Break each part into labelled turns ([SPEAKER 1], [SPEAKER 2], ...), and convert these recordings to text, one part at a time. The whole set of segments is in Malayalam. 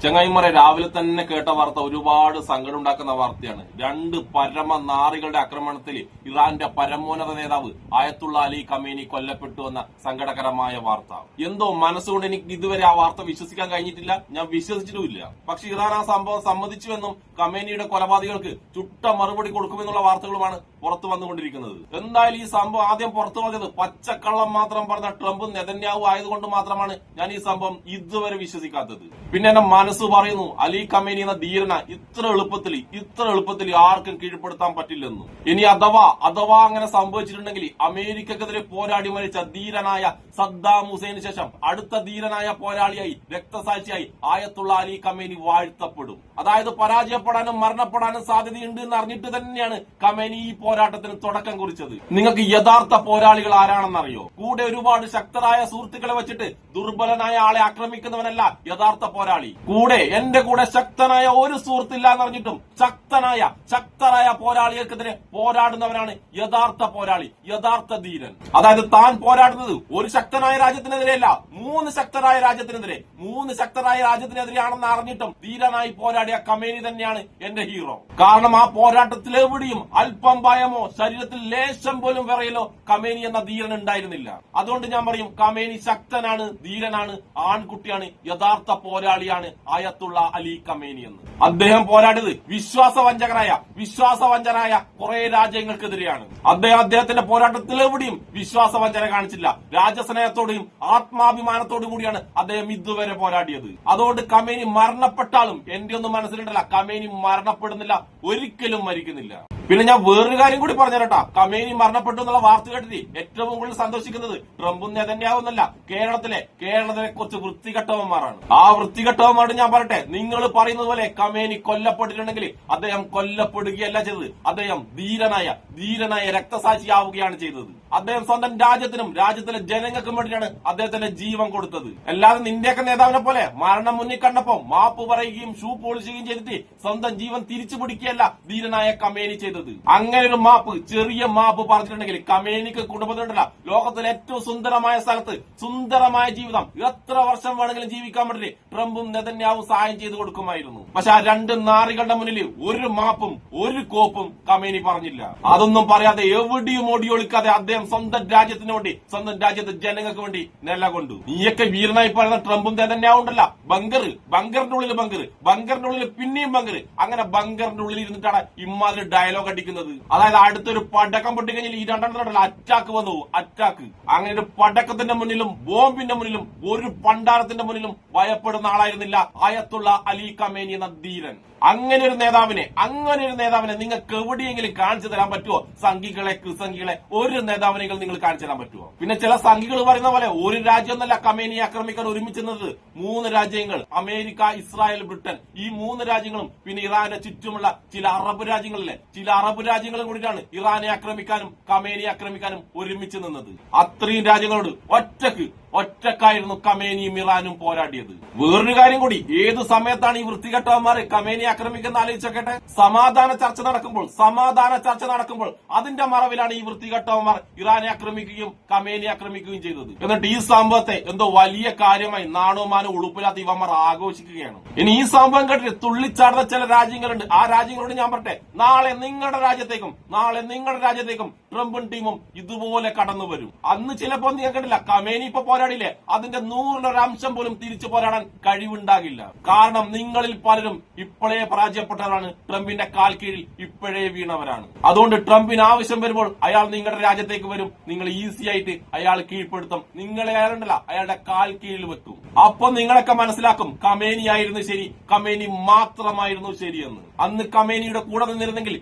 [SPEAKER 1] ചങ്ങായിമാരെ, രാവിലെ തന്നെ കേട്ട വാർത്ത ഒരുപാട് സങ്കടം ഉണ്ടാക്കുന്ന വാർത്തയാണ്. രണ്ട് പരമനാറികളുടെ ആക്രമണത്തിൽ ഇറാന്റെ പരമോന്നത നേതാവ് ആയത്തുള്ള അലി ഖമേനി കൊല്ലപ്പെട്ടു എന്ന സങ്കടകരമായ വാർത്ത. എന്തോ മനസ്സുകൊണ്ട് എനിക്ക് ഇതുവരെ ആ വാർത്ത വിശ്വസിക്കാൻ കഴിഞ്ഞിട്ടില്ല, ഞാൻ വിശ്വസിച്ചിട്ടുമില്ല. പക്ഷെ ഇറാൻ ആ സംഭവം സമ്മതിച്ചുവെന്നും ഖമേനിയുടെ കൊലപാതകങ്ങൾക്ക് ചുട്ട മറുപടി കൊടുക്കുമെന്നുള്ള വാർത്തകളുമാണ് പുറത്തു വന്നുകൊണ്ടിരിക്കുന്നത്. എന്തായാലും ഈ സംഭവം ആദ്യം പുറത്തു വന്നത് പച്ചക്കള്ളം മാത്രം പറഞ്ഞ ട്രംപും നെതന്യാഹു ആയതുകൊണ്ട് മാത്രമാണ് ഞാൻ ഈ സംഭവം ഇതുവരെ വിശ്വസിക്കാത്തത്. പിന്നെ എന്റെ മനസ്സ് പറയുന്നു, അലി ഖമേനി എന്ന ധീരന ഇത്ര എളുപ്പത്തിൽ ആർക്കും കീഴ്പ്പെടുത്താൻ പറ്റില്ലെന്നു. ഇനി അഥവാ അങ്ങനെ സംഭവിച്ചിട്ടുണ്ടെങ്കിൽ അമേരിക്കക്കെതിരെ പോരാടി മരിച്ച ധീരനായ സദ്ദാം ഹുസൈന് ശേഷം അടുത്ത ധീരനായ പോരാളിയായി രക്തസാക്ഷിയായി ആയത്തുള്ള അലി ഖമേനി വാഴ്ത്തപ്പെടും. അതായത് പരാജയപ്പെടാനും മരണപ്പെടാനും സാധ്യതയുണ്ട് എന്ന് അറിഞ്ഞിട്ട് തന്നെയാണ് ഖമേനി ഈ പോരാട്ടത്തിന് തുടക്കം കുറിച്ചത്. നിങ്ങൾക്ക് യഥാർത്ഥ പോരാളികൾ ആരാണെന്നറിയോ? കൂടെ ഒരുപാട് ശക്തരായ സുഹൃത്തുക്കളെ വെച്ചിട്ട് ദുർബലനായ ആളെ ആക്രമിക്കുന്നവനല്ല യഥാർത്ഥ പോരാളി. എന്റെ കൂടെ ശക്തനായ ഒരു സുഹൃത്തില്ല എന്നറിഞ്ഞിട്ടും ശക്തരായ പോരാളികൾക്കെതിരെ പോരാടുന്നവനാണ് യഥാർത്ഥ പോരാളി, യഥാർത്ഥ ധീരൻ. അതായത് താൻ പോരാടുന്നത് ഒരു ശക്തനായ രാജ്യത്തിനെതിരെയല്ല, മൂന്ന് ശക്തരായ രാജ്യത്തിനെതിരെയാണെന്ന് അറിഞ്ഞിട്ടും ധീരനായി പോരാടിയ ഖമേനി തന്നെയാണ് എന്റെ ഹീറോ. കാരണം ആ പോരാട്ടത്തിൽ എവിടെയും അല്പം ഭയമോ ശരീരത്തിൽ ലേശം പോലും വിറയലോ ഖമേനി എന്ന ധീരൻ ഉണ്ടായിരുന്നില്ല. അതുകൊണ്ട് ഞാൻ പറയും, ഖമേനി ശക്തനാണ്, ധീരനാണ്, ആൺകുട്ടിയാണ്, യഥാർത്ഥ പോരാളിയാണ് ആയത്തുള്ള അലി ഖമേനി എന്ന്. അദ്ദേഹം പോരാടിയത് വിശ്വാസവഞ്ചകരായ കുറെ രാജ്യങ്ങൾക്കെതിരെയാണ്. അദ്ദേഹത്തിന്റെ പോരാട്ടത്തിൽ എവിടെയും വിശ്വാസവഞ്ചന കാണിച്ചില്ല. രാജ്യസ്നേഹത്തോടെയും ആത്മാഭിമാനത്തോടും കൂടിയാണ് അദ്ദേഹം ഇതുവരെ പോരാടിയത്. അതുകൊണ്ട് ഖമേനി മരണപ്പെട്ടാലും എന്റെ ഒന്നും മനസ്സിലുണ്ടല്ല, ഖമേനി മരണപ്പെടുന്നില്ല, ഒരിക്കലും മരിക്കുന്നില്ല. പിന്നെ ഞാൻ വേറൊരു കാര്യം കൂടി പറഞ്ഞുതരട്ടാ. ഖമേനി മരണപ്പെട്ടു എന്നുള്ള വാർത്ത കേട്ടിട്ട് ഏറ്റവും കൂടുതൽ സന്തോഷിക്കുന്നത് ട്രംപും നെതന്യാഹുവെന്നല്ല, കേരളത്തിലെ കുറച്ച് വൃത്തികെട്ടവന്മാരാണ്. ആ വൃത്തികെട്ടവന്മാരോട് ഞാൻ പറയട്ടെ, നിങ്ങൾ പറയുന്നത് പോലെ ഖമേനി കൊല്ലപ്പെട്ടിട്ടുണ്ടെങ്കിൽ അദ്ദേഹം കൊല്ലപ്പെടുകയല്ല ചെയ്തത്, അദ്ദേഹം ധീരനായ രക്തസാക്ഷിയാവുകയാണ് ചെയ്തത്. അദ്ദേഹം സ്വന്തം രാജ്യത്തിലെ ജനങ്ങൾക്കും വേണ്ടിയാണ് അദ്ദേഹത്തിന്റെ ജീവൻ കൊടുത്തത്. അല്ലാതെ നിന്റെയൊക്കെ നേതാവിനെ പോലെ മരണം മുന്നിൽ കണ്ടപ്പോ മാപ്പ് പറയുകയും ഷൂ പോളിഷുകയും ചെയ്തിട്ട് സ്വന്തം ജീവൻ തിരിച്ചു പിടിക്കുകയല്ല ധീരനായ ഖമേനി ചെയ്തത്. അങ്ങനെ ഒരു ചെറിയ മാപ്പ് പറഞ്ഞിട്ടുണ്ടെങ്കിൽ ഖമേനിക്ക് കുടുംബത്തിലുണ്ടല്ല, ലോകത്തിലെ ഏറ്റവും സുന്ദരമായ സ്ഥലത്ത് സുന്ദരമായ ജീവിതം എത്ര വർഷം വേണമെങ്കിലും ജീവിക്കാൻ വേണ്ടി ട്രംപും നെതന്യാഹുവും സഹായം ചെയ്തു കൊടുക്കുമായിരുന്നു. പക്ഷെ ആ രണ്ട് നാറികളുടെ മുന്നിൽ ഒരു മാപ്പും ഒരു കോപ്പും ഖമേനി പറഞ്ഞില്ല. അതൊന്നും പറയാതെ എവിടെയും ഓടിയൊളിക്കാതെ അദ്ദേഹം സ്വന്തം രാജ്യത്തിന് വേണ്ടി, സ്വന്തം രാജ്യത്തെ ജനങ്ങൾക്ക് വേണ്ടി നിലകൊണ്ടു. നീയൊക്കെ വീരനായി പറയുന്ന ട്രംപും നെതന്യാഹുവും ഉണ്ടല്ല, ബങ്കറിന്റെ ഉള്ളിൽ പിന്നെയും ബങ്കർ, അങ്ങനെ ബങ്കറിന്റെ ഉള്ളിൽ ഇരുന്നിട്ടാണ് ഇമ്മാതിരി ഡയലോഗ് അടിക്കുന്നത്. അതായത് അടുത്തൊരു പടക്കം പൊട്ടിക്കഴിഞ്ഞാൽ ഈ രണ്ടെണ്ണത്തിലുള്ള അറ്റാക്ക്. അങ്ങനെ ഒരു പടക്കത്തിന്റെ മുന്നിലും ബോംബിന്റെ മുന്നിലും ഒരു പണ്ടാരത്തിന്റെ മുന്നിലും ഭയപ്പെടുന്ന ആളായിരുന്നില്ല ആയത്തുള്ള അലി ഖമേനി എന്ന ധീരൻ. അങ്ങനെ ഒരു നേതാവിനെ നിങ്ങൾക്ക് എവിടെയെങ്കിലും കാണിച്ചു തരാൻ പറ്റുമോ? സംഘികളെ ഒരു നേതാവിനെങ്കിലും നിങ്ങൾ കാണിച്ചു തരാൻ പറ്റുമോ? പിന്നെ ചില സംഘികൾ പറയുന്ന പോലെ ഒരു രാജ്യമൊന്നല്ല ഖമേനിയെ ആക്രമിക്കാൻ ഒരുമിച്ചെന്നത്, 3 രാജ്യങ്ങൾ, അമേരിക്ക, ഇസ്രായേൽ, ബ്രിട്ടൻ. ഈ 3 രാജ്യങ്ങളും പിന്നെ ഇറാന്റെ ചുറ്റുമുള്ള ചില അറബ് രാജ്യങ്ങളും കൂടിയിട്ടാണ് ഇറാനെ ആക്രമിക്കാനും ഖമേനിയെ ആക്രമിക്കാനും ഒരുമിച്ച് നിന്നത്. അത്രയും രാജ്യങ്ങളോട് ഒറ്റക്കായിരുന്നു ഖമേനിയും ഇറാനും പോരാടിയത്. വേറൊരു കാര്യം കൂടി, ഏത് സമയത്താണ് ഈ വൃത്തികെട്ടവന്മാർ ഖമേനിയെ ആക്രമിക്കുന്ന ആലോചിച്ചോക്കട്ടെ. സമാധാന ചർച്ച നടക്കുമ്പോൾ അതിന്റെ മറവിലാണ് ഈ വൃത്തികെട്ടവന്മാർ ഇറാനെ ആക്രമിക്കുകയും ഖമേനിയെ ആക്രമിക്കുകയും ചെയ്തത്. എന്നിട്ട് ഈ സംഭവത്തെ എന്തോ വലിയ കാര്യമായി നാണോമാനോ ഉളുപ്പില്ലാത്ത ഇവന്മാർ ആഘോഷിക്കുകയാണ്. ഇനി ഈ സംഭവം കേട്ടിട്ട് തുള്ളിച്ചാടുന്ന ചില രാജ്യങ്ങളുണ്ട്. ആ രാജ്യങ്ങളോട് ഞാൻ പറട്ടെ, നാളെ നിങ്ങളുടെ രാജ്യത്തേക്കും ട്രംപും ടീമും ഇതുപോലെ കടന്നു വരും. അന്ന് ചിലപ്പോ നിങ്ങൾ കണ്ടില്ല, ഖമേനി ഇപ്പൊ പോരാടില്ലേ, അതിന്റെ 100% പോലും തിരിച്ചു പോരാടാൻ കഴിവുണ്ടാകില്ല. കാരണം നിങ്ങളിൽ പലരും ഇപ്പോഴേ പരാജയപ്പെട്ടവരാണ്, ട്രംപിന്റെ കാൽ കീഴിൽ ഇപ്പോഴേ വീണവരാണ്. അതുകൊണ്ട് ട്രംപിന് ആവശ്യം വരുമ്പോൾ അയാൾ നിങ്ങളുടെ രാജ്യത്തേക്ക് വരും, നിങ്ങൾ ഈസി ആയിട്ട് അയാൾ കീഴ്പ്പെടുത്തും, നിങ്ങളെ അയാളുടെ കാൽ കീഴിൽ വെക്കും. അപ്പൊ നിങ്ങളൊക്കെ മനസ്സിലാക്കും ഖമേനി മാത്രമായിരുന്നു ശരിയെന്ന്. അന്ന് ഖമേനിയുടെ കൂടെ നിന്നിരുന്നെങ്കിൽ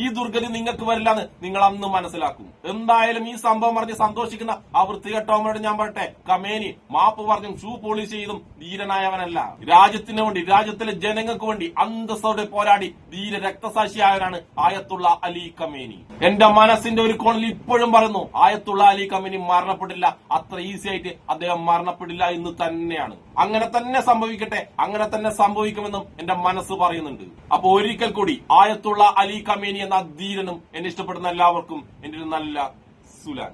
[SPEAKER 1] ഈ ദുർഗതി നിങ്ങൾക്ക് വരില്ലെന്ന് നിങ്ങൾ അന്ന് മനസ്സിലാക്കും. എന്തായാലും ഈ സംഭവം പറഞ്ഞ് സന്തോഷിക്കുന്ന ആ വൃത്തികെട്ടവന്മാരോട് ഞാൻ പറയട്ടെ, ഖമേനി മാപ്പ് പറഞ്ഞും ഷൂ പോളിഷ് ചെയ്തും ധീരനായവനല്ല, രാജ്യത്തിന് വേണ്ടി, രാജ്യത്തിലെ ജനങ്ങൾക്ക് വേണ്ടി അന്തസ്സോടെ പോരാടി ധീര രക്തസാക്ഷിയായവനാണ് ആയത്തുള്ള അലി ഖമേനി. എന്റെ മനസ്സിന്റെ ഒരു കോണിൽ ഇപ്പോഴും പറയുന്നു, ആയത്തുള്ള അലി ഖമേനി മരണപ്പെടില്ല, അത്ര ഈസി ആയിട്ട് അദ്ദേഹം മരണപ്പെടില്ല എന്ന് തന്നെയാണ്. അങ്ങനെ തന്നെ സംഭവിക്കട്ടെ, അങ്ങനെ തന്നെ സംഭവിക്കുമെന്നും എന്റെ മനസ്സ് പറയുന്നുണ്ട്. അപ്പൊ ഒരിക്കൽ കൂടി ആയത്തുള്ള അലി ഖമേനി എന്ന ധീരനും എന്നെ ഇഷ്ടപ്പെടുന്ന എല്ലാവർക്കും എന്റെ ഒരു നല്ല സുലാൻ.